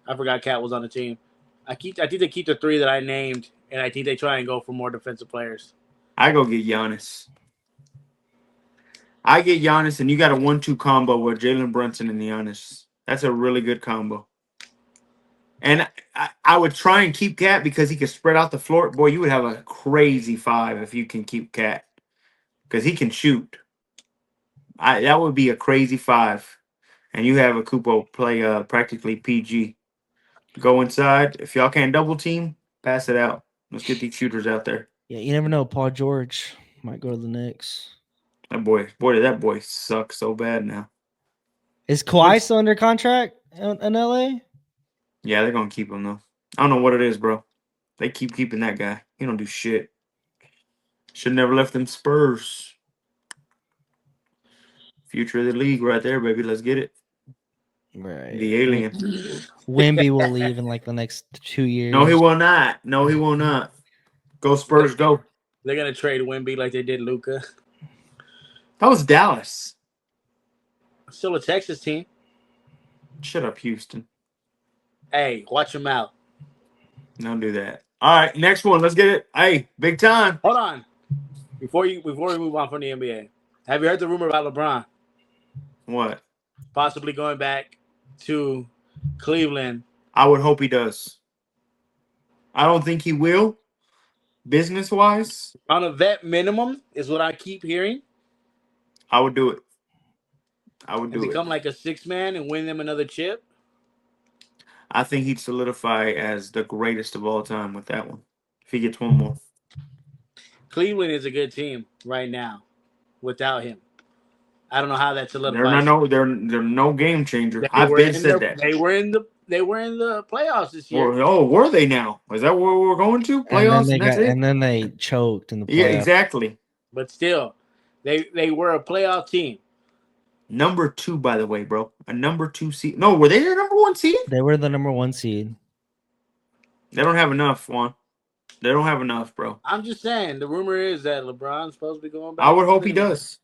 I forgot Cat was on the team. I think they keep the three that I named, and I think they try and go for more defensive players. I go get Giannis. I get Giannis, and you got a 1-2 combo with Jalen Brunson and Giannis. That's a really good combo. And I would try and keep Cat because he could spread out the floor. Boy, you would have a crazy five if you can keep Cat because he can shoot. That would be a crazy five. And you have a Kupo play practically PG. Go inside. If y'all can't double team, pass it out. Let's get these shooters out there. Yeah, you never know. Paul George might go to the Knicks. That boy sucks so bad now. Is Kawhi still under contract in LA? Yeah, they're gonna keep him though. I don't know what it is, bro. They keep keeping that guy. He don't do shit. Should never left them Spurs. Future of the league right there, baby. Let's get it. Right. The alien. Wemby will leave in like the next 2 years. No, he will not. No, he will not. Go Spurs, go. They're gonna trade Wemby like they did Luca. That was Dallas. Still a Texas team. Shut up, Houston. Hey, watch them out. Don't do that. All right, next one. Let's get it. Hey, big time. Hold on. Before we move on from the NBA, have you heard the rumor about LeBron What? possibly going back to Cleveland? I would hope he does. I don't think he will, business-wise. On a vet minimum is what I keep hearing. I would do it. I would And do it. become like a 6-man and win them another chip. I think he'd solidify as the greatest of all time with that one. If he gets one more. Cleveland is a good team right now without him. I don't know how that They're solidifies. they're no game changer. I've been said that. They were in the playoffs this year. Were they now? Is that where we're going to? Playoffs? And then they choked in the playoffs. Yeah, exactly. But still, they were a playoff team. Number 2, by the way, bro. A number 2 seed. No, were they the number 1 seed? They were the number 1 seed. They don't have enough, Juan. They don't have enough, bro. I'm just saying. The rumor is that LeBron's supposed to be going back. I would hope he does.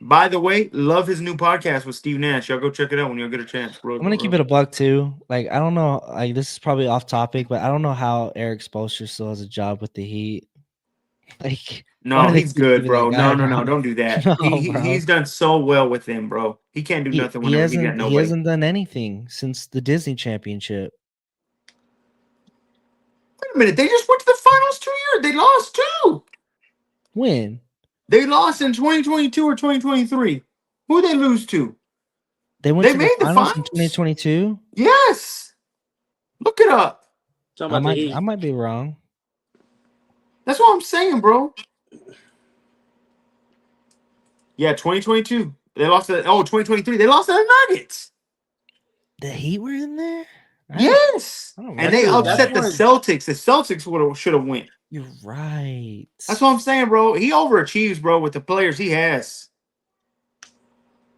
By the way, love his new podcast with Steve Nash. Y'all go check it out when y'all get a chance, bro. I'm gonna keep it a buck too. Like I don't know. Like this is probably off topic, but I don't know how Eric Spoelstra still has a job with the Heat. Like No, he's good, bro. No, don't do that. No, he's done so well with them, bro. He can't do nothing when he got nobody. He hasn't done anything since the Disney championship. Wait a minute, they just went to the finals 2 years. They lost 2. When? They lost in 2022 or 2023. Who they lose to? They made the the finals finals? in 2022. Yes. Look it up. I might be wrong. That's what I'm saying, bro. Yeah, 2022. They lost to 2023. They lost to the Nuggets. The Heat were in there? Yes. don't And they upset the Celtics. The Celtics should have went. You're right. That's what I'm saying, bro. He overachieves, bro, with the players he has.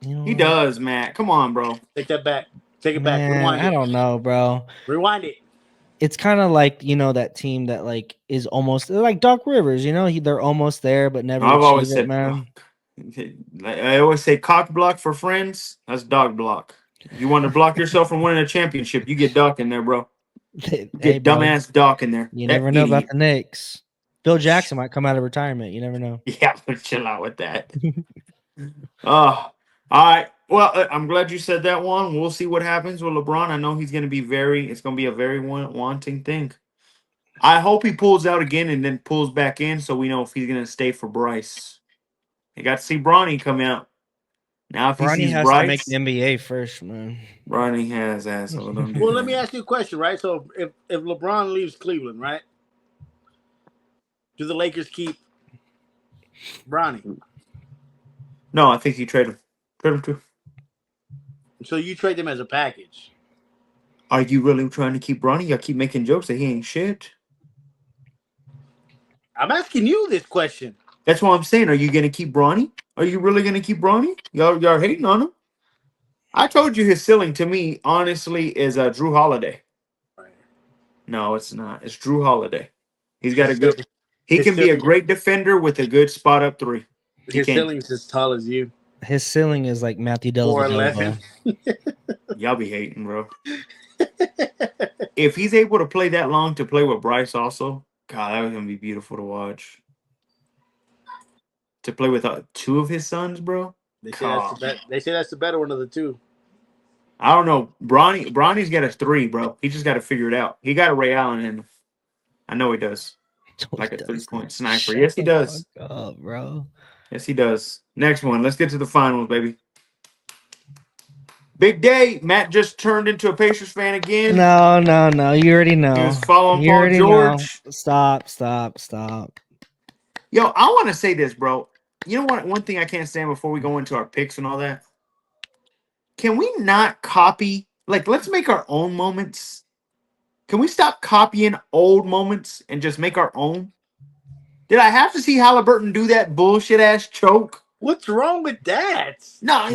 You know He does, Matt. Come on, bro. Take that back. Take it back. Man, Rewind it. I don't know, bro. Rewind it. It's kind of like, that team that like is almost like Doc Rivers, they're almost there, but never. I've always achieve it, said, man. I always say cock block for friends. That's dog block. If you want to block yourself from winning a championship, you get Doc in there, bro. Hey, Get bro, dumbass Doc in there. You That never know idiot. about the Knicks. Bill Jackson might come out of retirement. You never know. Yeah, but chill out with that. All right. Well, I'm glad you said that one. We'll see what happens with LeBron. I know he's going to be it's going to be a very wanting thing. I hope he pulls out again and then pulls back in so we know if he's going to stay for Bryce. You got to see Bronny come out. Now, if Bronny he sees has Bryce, to make the NBA first, man. Bronny has asshole. Don't do Well, that. let me ask you a question, right? So if LeBron leaves Cleveland, right? Do the Lakers keep Bronny? No, I think he trade him. Trade him too. So you trade them as a package. Are you really trying to keep Bronny? Y'all keep making jokes that he ain't shit. I'm asking you this question. That's what I'm saying. Are you going to keep Bronny? Are you really going to keep Bronny? Y'all hating on him? I told you his ceiling to me, honestly, is Drew Holiday. Right. No, it's not. It's Drew Holiday. He's got a good. He his can be a ceiling- great defender with a good spot up 3. His ceiling's as tall as you. His ceiling is like Matthew 4'11". Dellavedova. Y'all be hating, bro. If he's able to play that long to play with Bryce, also, God, that was gonna be beautiful to watch. To play with 2 of his sons, bro. They say that's the better one of the 2. I don't know. Bronny's got a 3, bro. He just got to figure it out. He got a Ray Allen in him. I know he does. Like a 3-point sniper. Yes, he does. Oh, bro. Yes, he does. Next one. Let's get to the finals, baby. Big day. Matt just turned into a Pacers fan again. No. You already know. He was following You Paul already George. know. Stop. Yo, I want to say this, bro. You know what? One thing I can't stand before we go into our picks and all that. can we not copy? Like, let's make our own moments. Can we stop copying old moments and just make our own? Did I have to see Halliburton do that bullshit ass choke? What's wrong with that? No,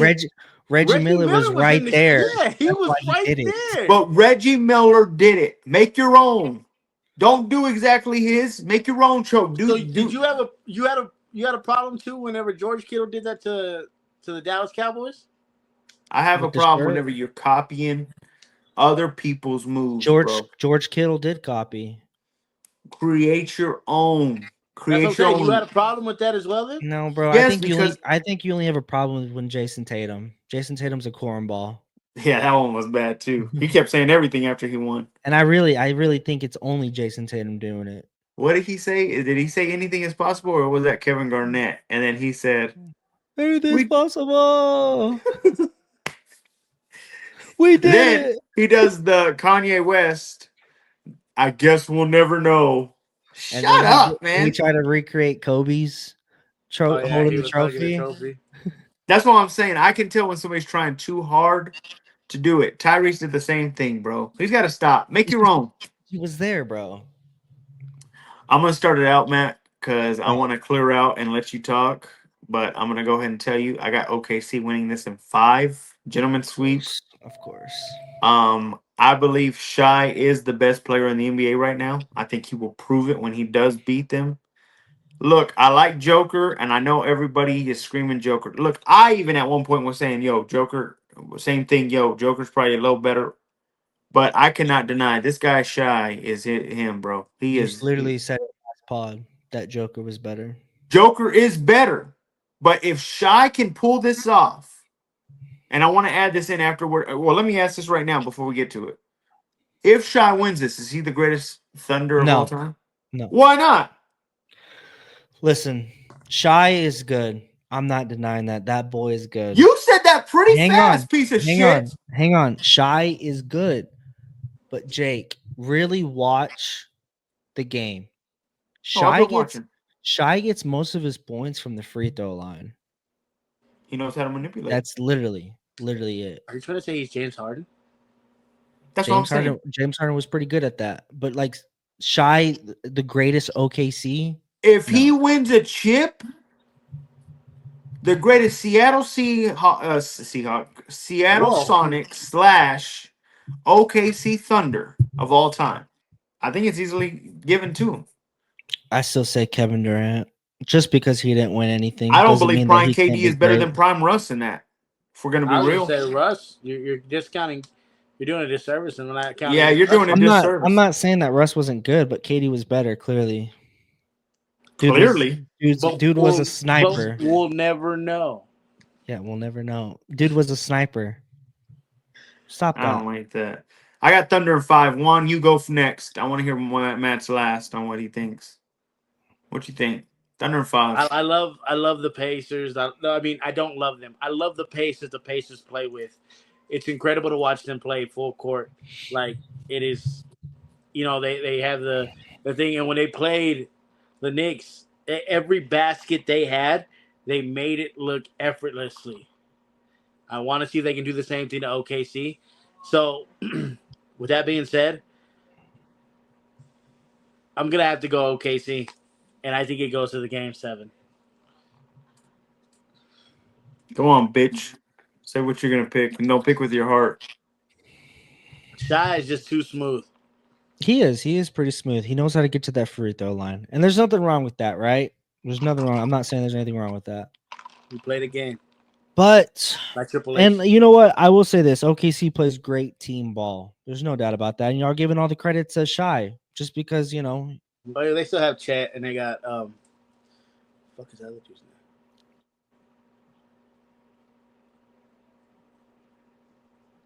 Reggie Miller was in right the there. Yeah, he That's was why he right did it. there. but Reggie Miller did it. Make your own. Don't do exactly his. Make your own choke. So did you have a problem too whenever George Kittle did that to the Dallas Cowboys? I have a With the problem shirt? whenever you're copying other people's moves, bro. George Kittle did copy. Create your own. That's what Create I'm your saying. own. You had a problem with that as well, then? No, bro. Yes, because I think you only have a problem with when Jason Tatum. Jason Tatum's a cornball. yeah, that one was bad too. He kept saying everything after he won. And I really think it's only Jason Tatum doing it. What did he say? Did he say anything is possible, or was that Kevin Garnett? And then he said, Anything's We- possible. We did then it. he does the Kanye West. I guess we'll never know. And Shut up, man. We try to recreate Kobe's holding he the was hugging the trophy. That's what I'm saying. I can tell when somebody's trying too hard to do it. Tyrese did the same thing, bro. He's got to stop. Make your own. He was there, bro. I'm going to start it out, Matt, because I Right. want to clear out and let you talk. But I'm going to go ahead and tell you I got OKC winning this in 5. Gentlemen sweep. Of course. I believe Shai is the best player in the NBA right now. I think he will prove it when he does beat them. Look, I like Joker, and I know everybody is screaming Joker. Look, I even at one point was saying, yo, Joker, same thing, yo, Joker's probably a little better. But I cannot deny this guy Shy is him, bro. He You is literally said in last pod that Joker was better. Joker is better. But if Shy can pull this off, and I want to add this in afterward. Well, let me ask this right now before we get to it. If Shy wins this, is he the greatest Thunder of all time? No. Why not? Listen, Shy is good. I'm not denying that. That boy is good. You said that pretty Hang fast, on. piece of Hang shit. Hang on. Shy is good. But Jake, really watch the game. I've been watching. Shy gets most of his points from the free throw line. He knows how to manipulate. That's literally it. Are you trying to say he's James Harden? That's what I'm saying. James Harden was pretty good at that. But like Shy, the greatest OKC. If he wins a chip, the greatest Seattle Seahawk, Seattle Whoa. Sonics / OKC Thunder of all time, I think it's easily given to him. I still say Kevin Durant. Just because he didn't win anything. I don't doesn't believe mean that Prime he can't KD be is better great. than Prime Russ in that. If we're gonna be I was real, gonna say Russ, you're discounting. You're doing a disservice and not counting. Yeah, you're doing a disservice. I'm not saying that Russ wasn't good, but KD was better. Clearly, Clearly, dude was a sniper. But we'll never know. Yeah, we'll never know. Dude was a sniper. Stop that. I don't like that. I got Thunder in 5. Juan, you go next. I want to hear Matt's last on what he thinks. What you think? Thunder in 5. I love the Pacers. I mean, I don't love them. I love the Pacers. The Pacers play with. It's incredible to watch them play full court. Like it is, they have the thing. And when they played the Knicks, every basket they had, they made it look effortlessly. I want to see if they can do the same thing to OKC. So, with that being said, I'm gonna have to go OKC, and I think it goes to the Game 7. Go on, bitch. Say what you're gonna pick, and don't pick with your heart. Shai is just too smooth. He is pretty smooth. He knows how to get to that free throw line, and there's nothing wrong with that, right? There's nothing wrong. I'm not saying there's anything wrong with that. He played a game. But By Triple H. and you know what? I will say this: OKC plays great team ball. There's no doubt about that. And y'all giving all the credit to Shy just because But they still have Chet, and they got fuck is that other dude's name?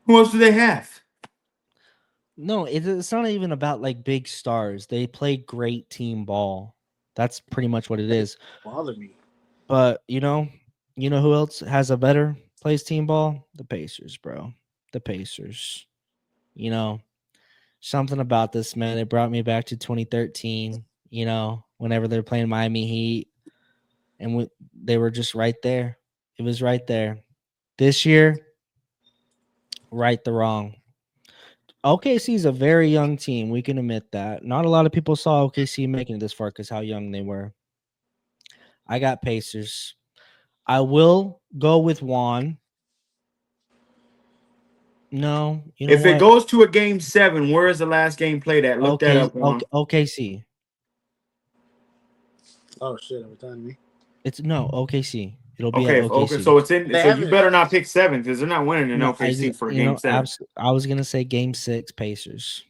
Who else do they have? No, it's not even about like big stars. They play great team ball. That's pretty much what it is. Bother me. But you know who else has a better plays team ball? The Pacers, bro. The Pacers. Something about this, man. It brought me back to 2013. Whenever they're playing Miami Heat, and they were just right there. It was right there. This year, right the wrong. OKC is a very young team. We can admit that. Not a lot of people saw OKC making it this far because how young they were. I got Pacers. I will go with Juan. No, you know If it what? goes to a game 7, where is the last game played at? Look that up, Juan. OKC. Oh shit! Are we telling me? It's no OKC. It'll be at Okay, okay, OKC. so it's in. They So you haven't. better not pick 7 because they're not winning in No, OKC for game 7. I was gonna say game 6 Pacers.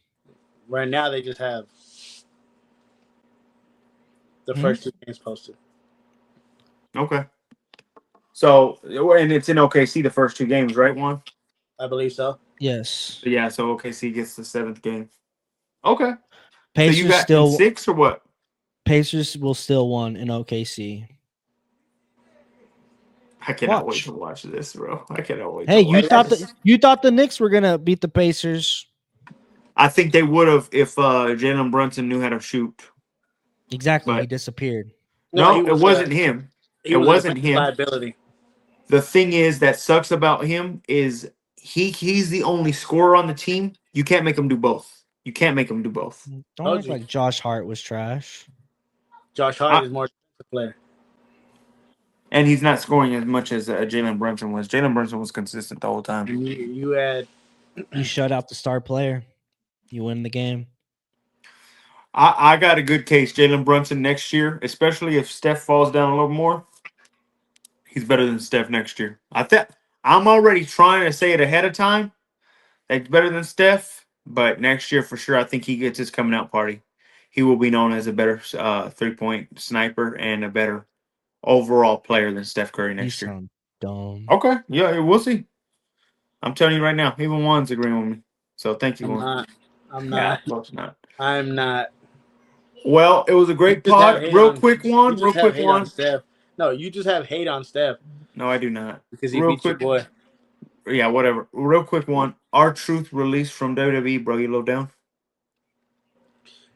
Right now, they just have the Hmm? first 2 games posted. Okay. So and it's in OKC the first 2 games, right? Juan? I believe so. Yes. Yeah. So OKC gets the 7th game. Okay. So Pacers you got in 6 or what? Pacers will still win in OKC. I cannot wait Watch. to watch this, bro. I cannot wait. Hey, to watch you thought the Knicks were gonna beat the Pacers. I think they would have if Jalen Brunson knew how to shoot. Exactly. He But disappeared. no, it wasn't him. He It was wasn't a him. liability. The thing is that sucks about him is he's the only scorer on the team. You can't make him do both. You can't make him do both. Don't Told act you. like Josh Hart was trash. Josh Hart is more defensive player. And he's not scoring as much as Jalen Brunson was. Jalen Brunson was consistent the whole time. And you had You shut out the star player. You win the game. I got a good case. Jalen Brunson next year, especially if Steph falls down a little more, he's better than Steph next year. I'm already trying to say it ahead of time. That's better than Steph, but next year for sure, I think he gets his coming out party. He will be known as a better 3-point sniper and a better overall player than Steph Curry You next year. sound dumb. Okay, yeah, we'll see. I'm telling you right now, even Juan's agreeing with me. So thank you, I'm Juan. not. I'm Yeah, not. close not. I'm not. Well, it was a great You just have pod. hate Real on- quick, you Juan. just Real have quick, hate on Juan. Steph. No, you just have hate on Steph No, I do not. because he Real beat your quick. boy. Yeah, whatever. Real quick, Juan. R-Truth released from WWE, bro. You low down?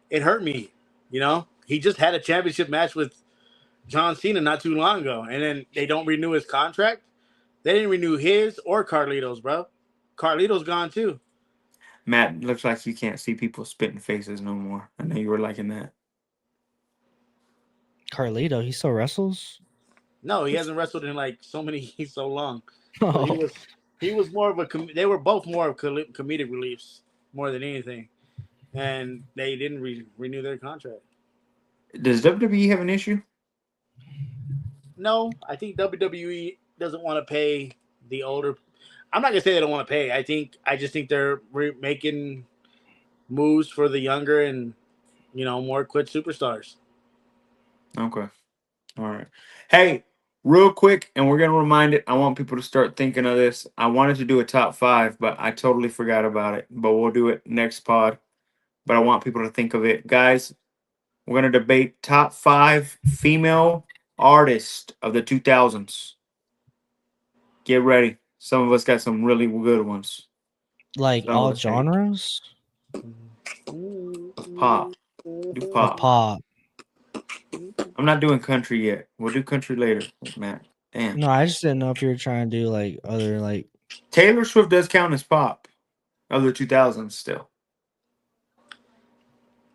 It hurt me. You know, he just had a championship match with John Cena not too long ago, and then they don't renew his contract. They didn't renew his or Carlito's, bro. Carlito's gone too. Matt, looks like you can't see people spitting faces no more. I know you were liking that. Carlito, he still wrestles? No, he hasn't wrestled in like so long. So Oh. he was more of a. They were both more of comedic reliefs more than anything, and they didn't renew their contract. Does WWE have an issue? No, I think WWE doesn't want to pay the older. I'm not gonna say they don't want to pay. I just think they're making moves for the younger and more quit superstars. Okay. All right. Hey, real quick, and we're gonna remind it. I want people to start thinking of this. I wanted to do a top 5, but I totally forgot about it. But we'll do it next pod. But I want people to think of it, guys. We're gonna debate top 5 female artists of the 2000s. Get ready. Some of us got some really good ones. Like Some all of us hate. genres Pop. Do of pop. pop. I'm not doing country yet. We'll do country later, Matt. Damn. No, I just didn't know if you were trying to do like other like Taylor Swift does count as pop of the 2000s still.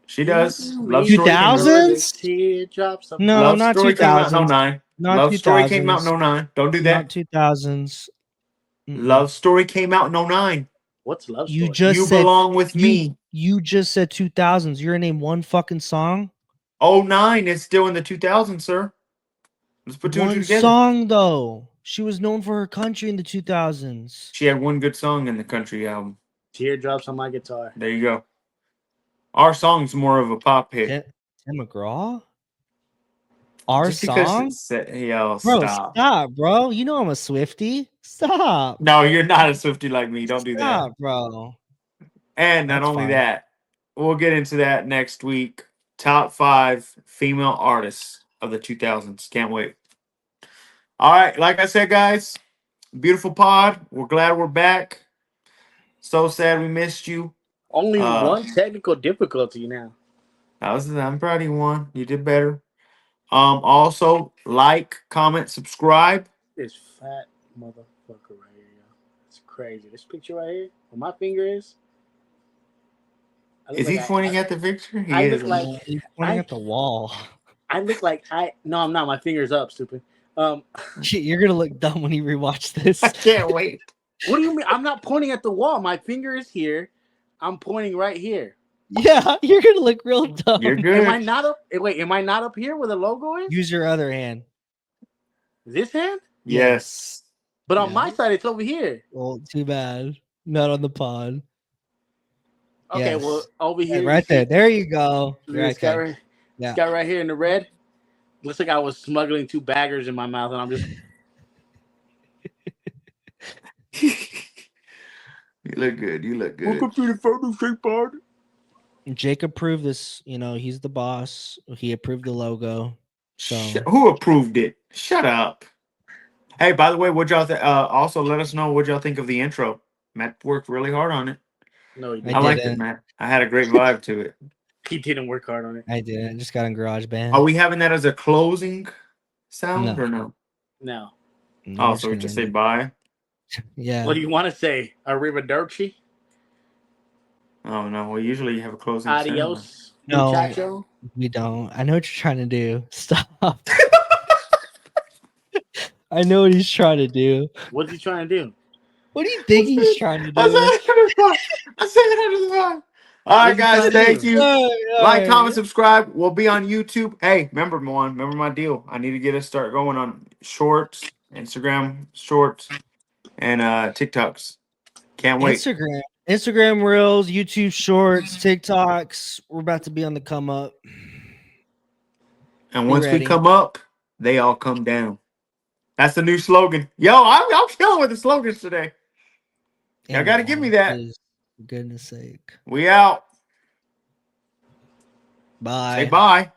She does. Love Story. 2000s? No, Love not Story came out in 2000s. 09. Not Love Story came out in 2000s. 09. Don't do Not that. 2000s. Love Story came out in 09. What's love You story? just You said belong with me. You just said 2000s. You're gonna name one fucking song? 09 is still in the 2000s, sir. Let's put two and two One together. song though. She was known for her country in the 2000s. She had one good song in the country album. Teardrops on my guitar. There you go. Our song's more of a pop hit. Tim McGraw? Our Just because song? Yo, Bro, stop. stop, bro. You know I'm a Swiftie. Stop. No, you're not a Swiftie like me. Don't do that. Stop, bro. And not That's only fine. that, we'll get into that next week. Top 5 female artists of the 2000s. Can't wait. All right, like I said, guys, beautiful pod. We're glad we're back. So sad we missed you. Only one technical difficulty now. I'm proud of you, Juan. You did better. Also, like, comment, subscribe. This fat motherfucker right here. It's crazy. This picture right here, where my finger is. I look Is he like pointing at the picture? He I is. look like He's pointing I at the wall. I look like I. No, I'm not. My finger's up. Stupid. Shit, you're gonna look dumb when you rewatch this. I can't wait. What do you mean? I'm not pointing at the wall. My finger is here. I'm pointing right here. Yeah, you're gonna look real dumb. You're good. Am I not up? Wait, am I not up here where the logo is? Use your other hand. This hand? Yes. But on Yeah. my side, it's over here. Well, too bad. Not on the pod. Okay, Yes. well, over Yeah, here, right there. There you go. This Okay. guy, Yeah. this guy right here in the red. Looks like I was smuggling 2 baggers in my mouth, and I'm just. You look good. You look good. Welcome to the photo shape pod. Jake approved this. You know, he's the boss. He approved the logo. So Who approved it? Shut up. Hey, by the way, what y'all also let us know what y'all think of the intro. Matt worked really hard on it. No, he I didn't. I liked it, didn't. Matt. I had a great vibe to it. He didn't work hard on it. I did. I just got on GarageBand. Are we having that as a closing sound No. or no? No. No, Oh, we're so we gonna just say end it. bye? Yeah. What do you want to say? Arrivederci? Oh, no. Well, usually you have a closing sound. Adios? No. Muchacho? We don't. I know what you're trying to do. Stop. I know what he's trying to do. What's he trying to do? What do you think he's trying to do? I said it on the spot. All right, What's he guys. trying to Thank do? you. All Like, right. comment, subscribe. We'll be on YouTube. Hey, remember my deal. I need to get us start going on shorts, Instagram shorts, and TikToks. Can't wait. Instagram Reels, YouTube Shorts, TikToks. We're about to be on the come up. And Be once we ready. come up, they all come down. That's the new slogan. Yo, I'm killing with the slogans today. Y'all got to give me that. Please, for goodness sake. We out. Bye. Say bye.